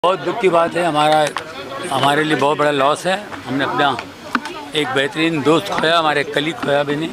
बहुत दुख की बात है। हमारे लिए बहुत बड़ा लॉस है। हमने अपना एक बेहतरीन दोस्त खोया, हमारे कलीग खोया भी नहीं,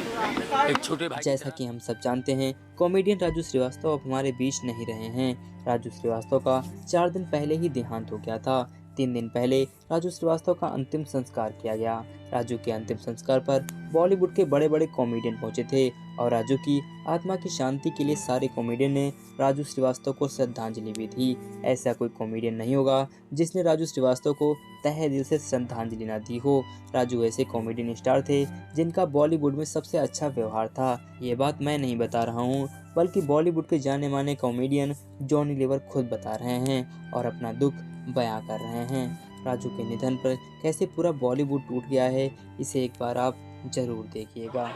एक छोटे भाई। जैसा कि हम सब जानते हैं, कॉमेडियन राजू श्रीवास्तव अब हमारे बीच नहीं रहे हैं। राजू श्रीवास्तव का 4 दिन पहले ही देहांत हो गया था। 3 दिन पहले राजू श्रीवास्तव का अंतिम संस्कार किया गया। राजू के अंतिम संस्कार पर बॉलीवुड के बड़े बड़े कॉमेडियन पहुंचे थे और राजू की आत्मा की शांति के लिए सारे कॉमेडियन ने राजू श्रीवास्तव को श्रद्धांजलि भी दी। ऐसा कोई कॉमेडियन नहीं होगा जिसने राजू श्रीवास्तव को तहे दिल से श्रद्धांजलि न दी हो। राजू ऐसे कॉमेडियन स्टार थे जिनका बॉलीवुड में सबसे अच्छा व्यवहार था। ये बात मैं नहीं बता रहा हूँ, बल्कि बॉलीवुड के जाने माने कॉमेडियन जॉनी लीवर खुद बता रहे हैं और अपना दुख बयां कर रहे हैं। राजू के निधन पर कैसे पूरा बॉलीवुड टूट गया है, इसे एक बार आप जरूर देखिएगा।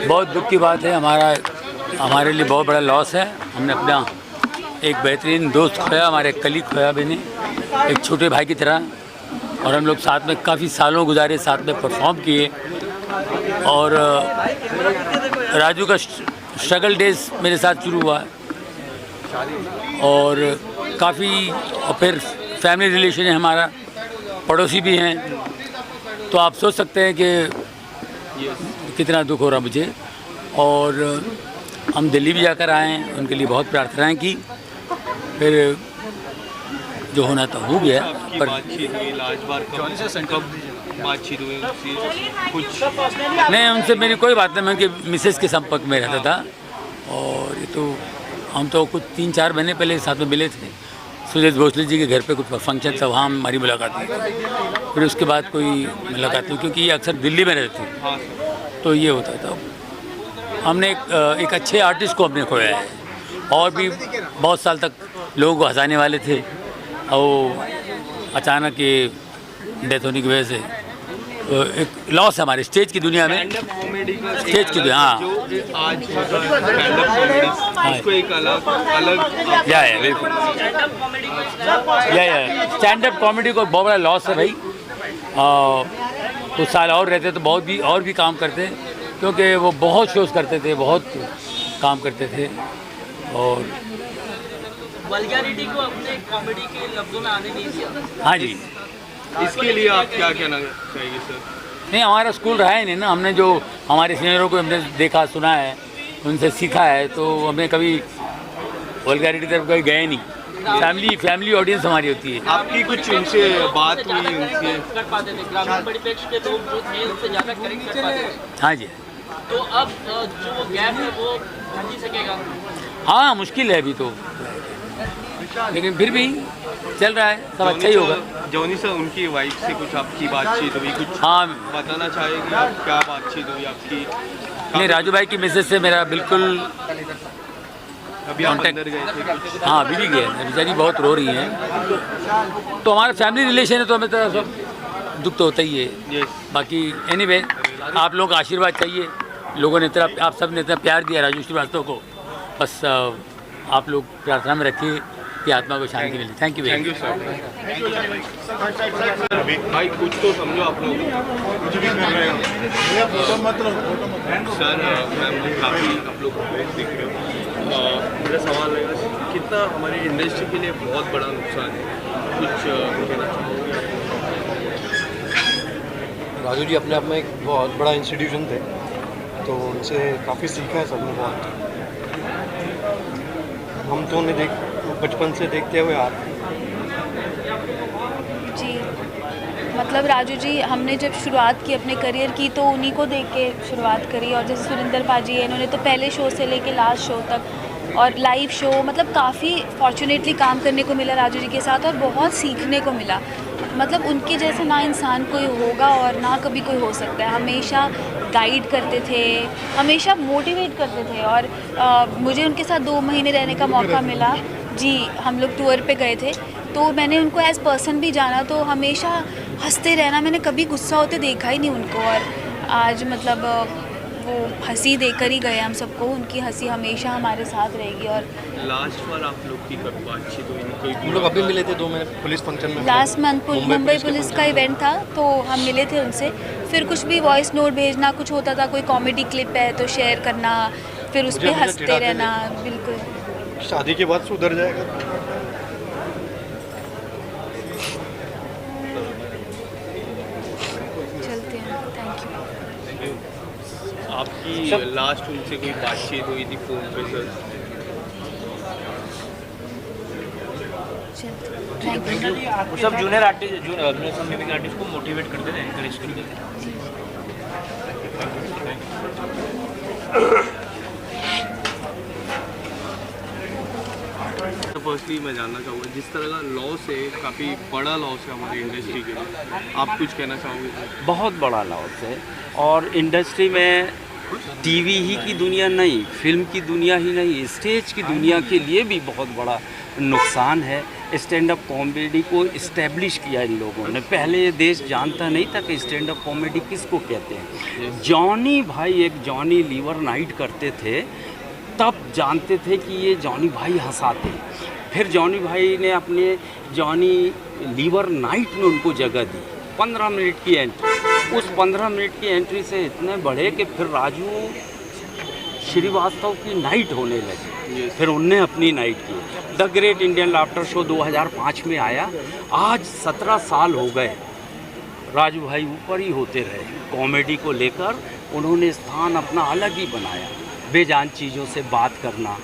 बहुत दुख की बात है। हमारे लिए बहुत बड़ा लॉस है। हमने अपना एक बेहतरीन दोस्त खोया, हमारे कलीग खोया भी नहीं, एक छोटे भाई की तरह। और हम लोग साथ में काफ़ी सालों गुजारे, साथ में परफॉर्म किए। और राजू का स्ट्रगल डेज मेरे साथ शुरू हुआ और काफ़ी, और फिर फैमिली रिलेशन है हमारा, पड़ोसी भी हैं। तो आप सोच सकते हैं कि कितना दुख हो रहा मुझे। और हम दिल्ली भी जाकर आए हैं, उनके लिए बहुत प्रार्थनाएं की। फिर जो होना था हो गया। पर बातचीत हुई कुछ नहीं, उनसे मेरी कोई बात नहीं। मैं उनके मिसेस के संपर्क में रहता था और ये तो हम तो कुछ 3-4 महीने पहले साथ में मिले थे। सुरेश भोसले जी के घर पे कुछ फंक्शन था, वहाँ हमारी मुलाकात हुई। फिर उसके बाद कोई मुलाकात हुई, क्योंकि ये अक्सर दिल्ली में रहते थे। तो ये होता था। हमने एक अच्छे आर्टिस्ट को हमने खोया है और भी बहुत साल तक लोगों को हंसाने वाले थे और अचानक ये डेथ होने की वजह से एक लॉस है हमारे स्टेज की दुनिया में। स्टेज की दुनिया, हाँ, आज उसको एक अलग या बिल्कुल या स्टैंड अप कॉमेडी को बहुत बड़ा लॉस है भाई। कुछ साल और रहते तो और भी काम करते, क्योंकि वो बहुत शोज करते थे, बहुत काम करते थे। और वल्गैरिटी को अपने कॉमेडी के लफ्ज़ों में आने नहीं दिया। हाँ जी, इसके लिए आप क्या कहना चाहिए सर? नहीं, हमारा स्कूल रहा है नहीं ना। हमने जो हमारे सीनियरों को हमने देखा सुना है, उनसे सीखा है, तो हमें कभी वल्गैरिटी तरफ कभी गए नहीं। फैमिली ऑडियंस हमारी होती है। आपकी कुछ उनसे बात हुई? उनसे कर पाते थे, ग्रामीण परिप्रेक्ष्य के लोग जो थे उनसे ज़्यादा करेक्ट कर पाते थे। हाँ जी, तो अब जो गैप है वो भर ही सकेगा। हाँ, मुश्किल है अभी तो, लेकिन फिर भी चल रहा है, सब अच्छा ही होगा। जॉनी सर, उनकी वाइफ से कुछ आपकी बातचीत हुई? कुछ हाँ, बताना चाहेंगे आप, क्या बातचीत हुई आपकी? नहीं, राजू भाई की मैसेज से मेरा बिल्कुल अभी आप कांटेक्ट, अंदर गए थे कुछ? हाँ, अभी भी गए, बेचारी बहुत रो रही हैं। तो हमारा फैमिली रिलेशन है, तो हमें तो सब दुख तो होता ही है। यस। बाकी एनीवे, आप लोगों का आशीर्वाद चाहिए। लोगों ने इतना, आप सब ने इतना प्यार दिया राजू श्रीवास्तव को, बस आप लोग प्रार्थना में रखिए कि आत्मा को शांति मिले। Thank you thank you sir. भाई कुछ तो समझो आप लोग। सर मैं काफ़ी आप लोग देख रहे हो। मेरा सवाल है, कितना हमारी इंडस्ट्री के लिए बहुत बड़ा नुकसान है, कुछ कहना चाहूँगा? राजू जी अपने आप में एक बहुत बड़ा इंस्टीट्यूशन थे, तो उनसे काफ़ी सीखा है सबने बहुत। हम तो उन्हें बचपन से देखते हुए आ रहे हैं। जी, मतलब राजू जी, हमने जब शुरुआत की अपने करियर की तो उन्हीं को देख के शुरुआत करी। और जैसे सुरिंदर पाजी है, इन्होंने तो पहले शो से लेके लास्ट शो तक और लाइव शो, मतलब काफ़ी फॉर्चुनेटली काम करने को मिला राजू जी के साथ और बहुत सीखने को मिला। मतलब उनके जैसे ना इंसान कोई होगा और ना कभी कोई हो सकता है। हमेशा गाइड करते थे, हमेशा मोटिवेट करते थे। और मुझे उनके साथ 2 महीने रहने का मौका मिला। जी, हम लोग टूर पे गए थे, तो मैंने उनको एज पर्सन भी जाना। तो हमेशा हंसते रहना, मैंने कभी गुस्सा होते देखा ही नहीं उनको। और आज मतलब वो हंसी देकर ही गए हम सबको। उनकी हंसी हमेशा हमारे साथ रहेगी। और लास्ट बार आप लोग की कब बातचीत हुई? हम लोग अभी मिले थे 2 महीने पुलिस फंक्शन में। लास्ट मंथ मुंबई पुलिस का इवेंट था, तो हम मिले थे उनसे। फिर कुछ भी वॉइस नोट भेजना कुछ होता था, कोई कॉमेडी क्लिप है तो शेयर करना, फिर उस पर हंसते रहना। बिल्कुल। शादी के बाद सुधर जाएगा। चलते हैं, थैंक यू। आपकी लास्ट उनसे कोई बातचीत हुई थी फोन पे सर? Thank you. सब जूनियर आर्टिस्ट जूनियर संगीत आर्टिस्ट को मोटिवेट करते थे, एनकरेज करते थे। तो फर्स्टली मैं जानना चाहूँगा, जिस तरह का लॉस है, काफ़ी बड़ा लॉस है हमारी इंडस्ट्री के लिए, आप कुछ कहना चाहोगे सर? बहुत बड़ा लॉस है। और इंडस्ट्री में टीवी ही की दुनिया नहीं, फिल्म की दुनिया ही नहीं, स्टेज की दुनिया के लिए भी बहुत बड़ा नुकसान है। स्टैंड अप कॉमेडी को इस्टेब्लिश किया इन लोगों ने। पहले ये देश जानता नहीं था कि स्टैंड अप कॉमेडी किसको कहते हैं। जॉनी भाई एक जॉनी लीवर नाइट करते थे, तब जानते थे कि ये जॉनी भाई हंसाते हैं। फिर जॉनी भाई ने अपने जॉनी लीवर नाइट में उनको जगह दी, 15 मिनट की एंट्री। उस 15 मिनट की एंट्री से इतने बढ़े कि फिर राजू श्रीवास्तव की नाइट होने लगी। फिर उनने अपनी नाइट की। The great Indian laughter show 2005 में आया। आज 17 साल हो गए। राजू भाई ऊपर ही होते रहे। कॉमेडी को लेकर उन्होंने स्थान अपना अलग ही बनाया। बेजान चीज़ों से बात करना,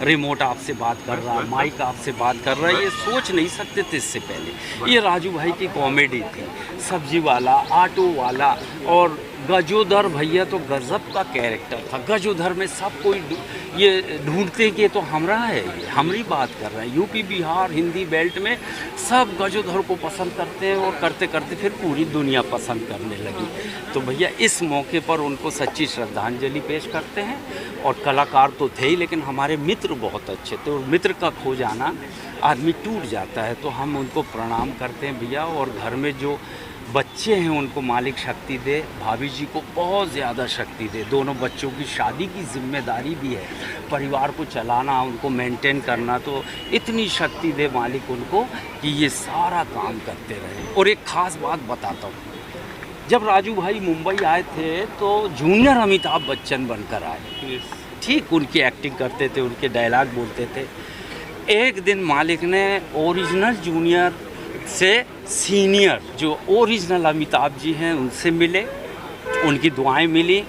रिमोट आपसे बात कर रहा है, माइक आपसे बात कर रहा है, ये सोच नहीं सकते थे इससे पहले। ये राजू भाई की कॉमेडी थी। सब्जी वाला, ऑटो वाला और गजोधर भैया तो गजब का कैरेक्टर था। गजोधर में सब कोई ये ढूंढते कि तो हमरा है, ये हमारी बात कर रहा है। यूपी बिहार हिंदी बेल्ट में सब गजोधर को पसंद करते हैं और करते करते फिर पूरी दुनिया पसंद करने लगी। तो भैया इस मौके पर उनको सच्ची श्रद्धांजलि पेश करते हैं। और कलाकार तो थे ही, लेकिन हमारे मित्र बहुत अच्छे थे और मित्र का खो जाना आदमी टूट जाता है। तो हम उनको प्रणाम करते हैं भैया। और घर में जो बच्चे हैं उनको मालिक शक्ति दे, भाभी जी को बहुत ज़्यादा शक्ति दे। दोनों बच्चों की शादी की जिम्मेदारी भी है, परिवार को चलाना, उनको मेंटेन करना, तो इतनी शक्ति दे मालिक उनको कि ये सारा काम करते रहे। और एक ख़ास बात बताता हूँ, जब राजू भाई मुंबई आए थे तो जूनियर अमिताभ बच्चन बनकर आए। ठीक उनकी एक्टिंग करते थे, उनके डायलॉग बोलते थे। एक दिन मालिक ने ओरिजिनल जूनियर से सीनियर जो ओरिजिनल अमिताभ जी हैं उनसे मिले, उनकी दुआएं मिली।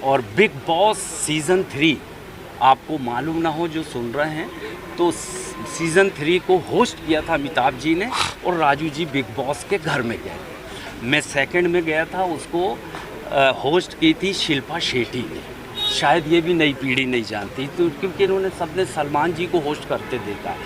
और बिग बॉस सीज़न 3 आपको मालूम ना हो जो सुन रहे हैं, तो सीज़न 3 को होस्ट किया था अमिताभ जी ने और राजू जी बिग बॉस के घर में गए। मैं सेकंड में गया था, उसको होस्ट की थी शिल्पा शेट्टी ने। शायद ये भी नई पीढ़ी नहीं जानती, तो क्योंकि इन्होंने सबने सलमान जी को होस्ट करते देखा।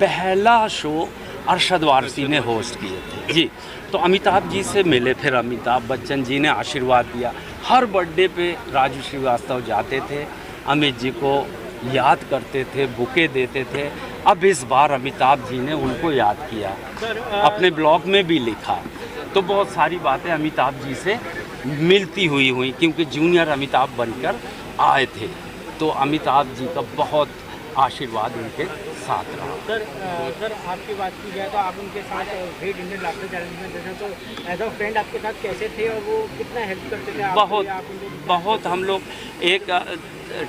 पहला शो अरशद वारसी ने होस्ट किए थे जी। तो अमिताभ जी से मिले, फिर अमिताभ बच्चन जी ने आशीर्वाद दिया। हर बर्थडे पे राजू श्रीवास्तव जाते थे, अमित जी को याद करते थे, बुके देते थे। अब इस बार अमिताभ जी ने उनको याद किया, अपने ब्लॉग में भी लिखा। तो बहुत सारी बातें अमिताभ जी से मिलती हुई क्योंकि जूनियर अमिताभ बनकर आए थे। तो अमिताभ जी का बहुत आशीर्वाद उनके साथ रहा। सर आपकी बात की जाए तो आप उनके साथ ग्रेट इंडियन लाफ्टर चैलेंज में जैसे, तो एज अ फ्रेंड आपके साथ कैसे थे और वो कितना हेल्प करते थे? बहुत हम लोग एक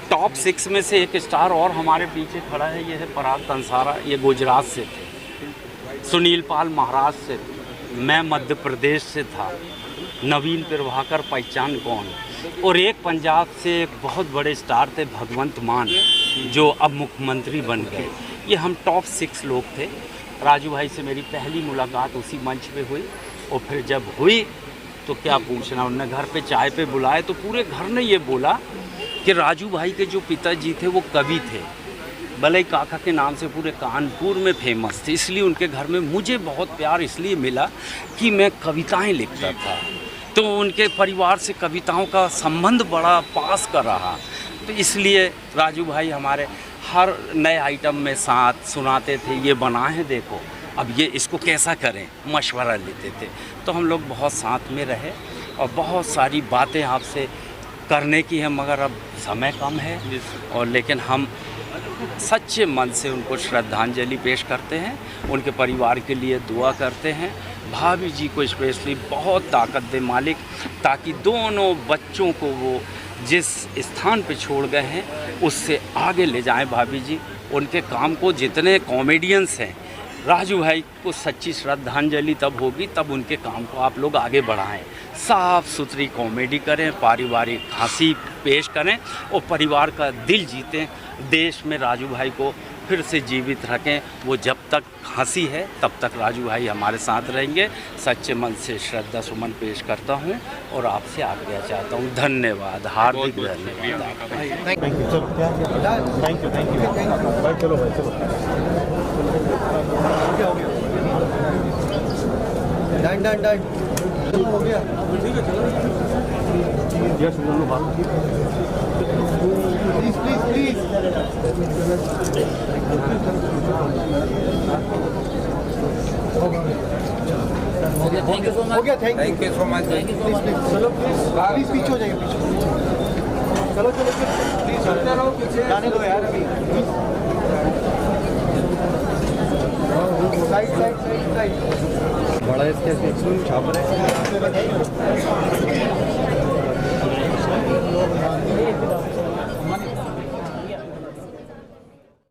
टॉप 6 में से एक स्टार और हमारे पीछे खड़ा है, ये है पराग तंसारा, ये गुजरात से थे। सुनील पाल महाराष्ट्र से थे। मैं मध्य प्रदेश से था। नवीन प्रभाकर पहचान कौन। और एक पंजाब से एक बहुत बड़े स्टार थे भगवंत मान, जो अब मुख्यमंत्री बन गए। ये हम टॉप 6 लोग थे। राजू भाई से मेरी पहली मुलाकात उसी मंच पे हुई। और फिर जब हुई तो क्या पूछना, उन्होंने घर पे चाय पे बुलाए तो पूरे घर ने ये बोला कि राजू भाई के जो पिताजी थे वो कवि थे, भले काका के नाम से पूरे कानपुर में फेमस थे। इसलिए उनके घर में मुझे बहुत प्यार इसलिए मिला कि मैं कविताएं लिखता था, तो उनके परिवार से कविताओं का संबंध बड़ा पास का रहा। तो इसलिए राजू भाई हमारे हर नए आइटम में साथ सुनाते थे, ये बनाए हैं देखो, अब ये इसको कैसा करें, मशवरा लेते थे। तो हम लोग बहुत साथ में रहे और बहुत सारी बातें आपसे करने की है, मगर अब समय कम है। और लेकिन हम सच्चे मन से उनको श्रद्धांजलि पेश करते हैं, उनके परिवार के लिए दुआ करते हैं। भाभी जी को स्पेशली बहुत ताकत दे मालिक, ताकि दोनों बच्चों को वो जिस स्थान पे छोड़ गए हैं उससे आगे ले जाएं भाभी जी। उनके काम को जितने कॉमेडियंस हैं, राजू भाई को सच्ची श्रद्धांजलि तब होगी तब उनके काम को आप लोग आगे बढ़ाएं, साफ़ सुथरी कॉमेडी करें, पारिवारिक हंसी पेश करें और परिवार का दिल जीतें। देश में राजू भाई को फिर से जीवित रखें। वो जब तक हंसी है तब तक राजू भाई हमारे साथ रहेंगे। सच्चे मन से श्रद्धा सुमन पेश करता हूँ और आपसे आज्ञा चाहता हूँ। धन्यवाद, हार्दिक धन्यवाद। Thank you so much. चलो प्लीज पीछे हो जाइए, पीछे चलो प्लीज चलते रहो, पीछे जाने दो यार अभी। साइड बड़ा इसके छाप रहे हैं।